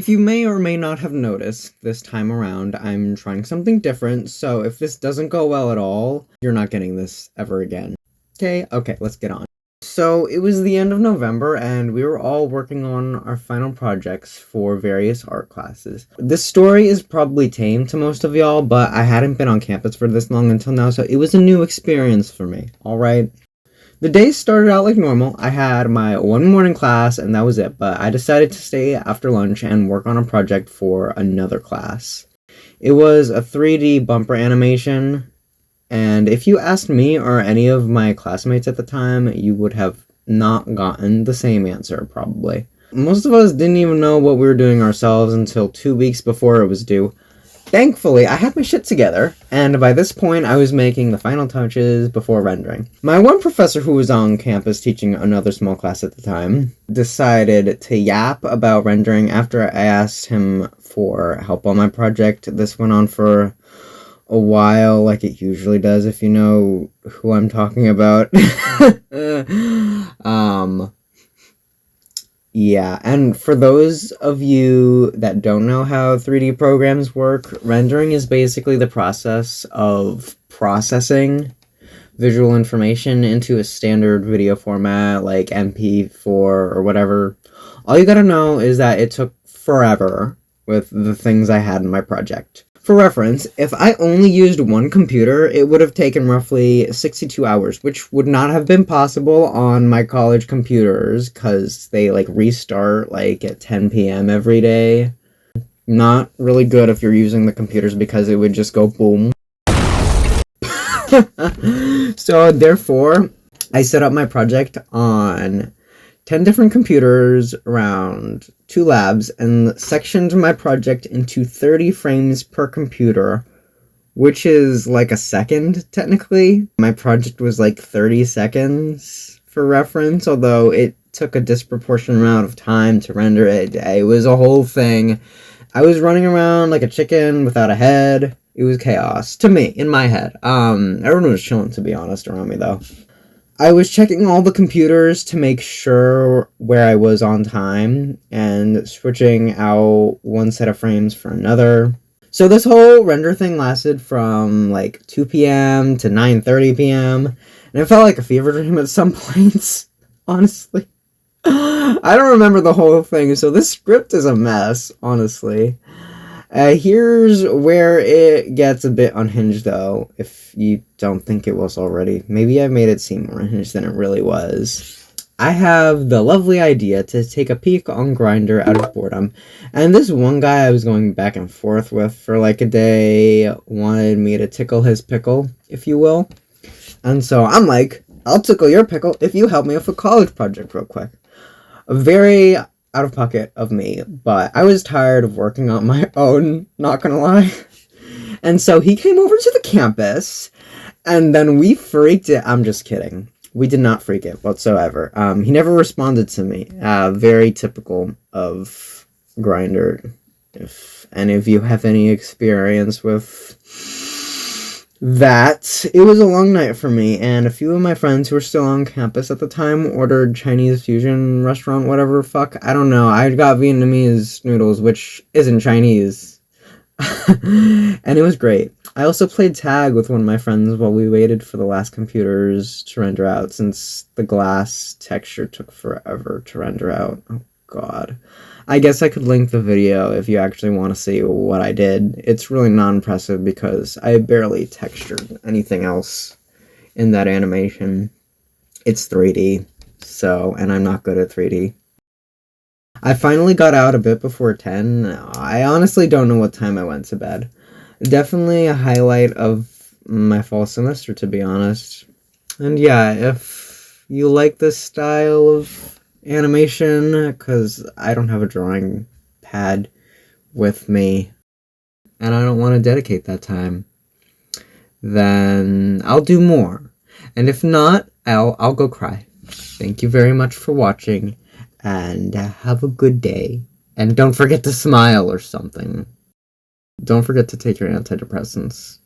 If you may or may not have noticed, this time around, I'm trying something different, so if this doesn't go well at all, you're not getting this ever again. Okay, let's get on. So, it was the end of November, and we were all working on our final projects for various art classes. This story is probably tame to most of y'all, but I hadn't been on campus for this long until now, so it was a new experience for me, alright? The day started out like normal. I had my one morning class and that was it, but I decided to stay after lunch and work on a project for another class. It was a 3D bumper animation, and if you asked me or any of my classmates at the time, you would have not gotten the same answer, probably. Most of us didn't even know what we were doing ourselves until 2 weeks before it was due. Thankfully, I had my shit together, and by this point, I was making the final touches before rendering. My one professor who was on campus teaching another small class at the time decided to yap about rendering after I asked him for help on my project. This went on for a while, like it usually does, if you know who I'm talking about. Yeah, and for those of you that don't know how 3D programs work, rendering is basically the process of processing visual information into a standard video format like MP4 or whatever. All you gotta know is that it took forever with the things I had in my project. For reference, if I only used one computer, it would have taken roughly 62 hours, which would not have been possible on my college computers, because they, restart, at 10 p.m. every day. Not really good if you're using the computers, because it would just go boom. So, therefore, I set up my project on 10 different computers around 2 labs and sectioned my project into 30 frames per computer, which is like a second, technically. My project was 30 seconds for reference, although it took a disproportionate amount of time to render it. It was a whole thing. I was running around like a chicken without a head. It was chaos, to me, in my head. Everyone was chilling, to be honest, around me, though. I was checking all the computers to make sure where I was on time and switching out one set of frames for another. So this whole render thing lasted from 2 p.m. to 9:30 p.m. and it felt like a fever dream at some points, honestly. I don't remember the whole thing, so this script is a mess, honestly. Here's where it gets a bit unhinged, though, if you don't think it was already. Maybe I made it seem more unhinged than it really was. I have the lovely idea to take a peek on Grindr out of boredom, and this one guy I was going back and forth with for a day wanted me to tickle his pickle, if you will. And so I'm like, I'll tickle your pickle if you help me with a college project real quick. Very out of pocket of me, but I was tired of working on my own, not gonna lie. And so he came over to the campus, and then we freaked it. I'm just kidding. We did not freak it whatsoever. He never responded to me. Very typical of Grindr. If any of you have any experience with that, it was a long night for me, and a few of my friends who were still on campus at the time ordered Chinese fusion restaurant, whatever fuck, I don't know. I got Vietnamese noodles, which isn't Chinese. And it was great. I also played tag with one of my friends while we waited for the last computers to render out, since the glass texture took forever to render out. Oh god. I guess I could link the video if you actually want to see what I did. It's really not impressive because I barely textured anything else in that animation. It's 3D, and I'm not good at 3D. I finally got out a bit before 10. I honestly don't know what time I went to bed. Definitely a highlight of my fall semester, to be honest. And yeah, if you like this style of animation, because I don't have a drawing pad with me, and I don't want to dedicate that time, then I'll do more. And if not, I'll go cry. Thank you very much for watching, and have a good day. And don't forget to smile or something. Don't forget to take your antidepressants.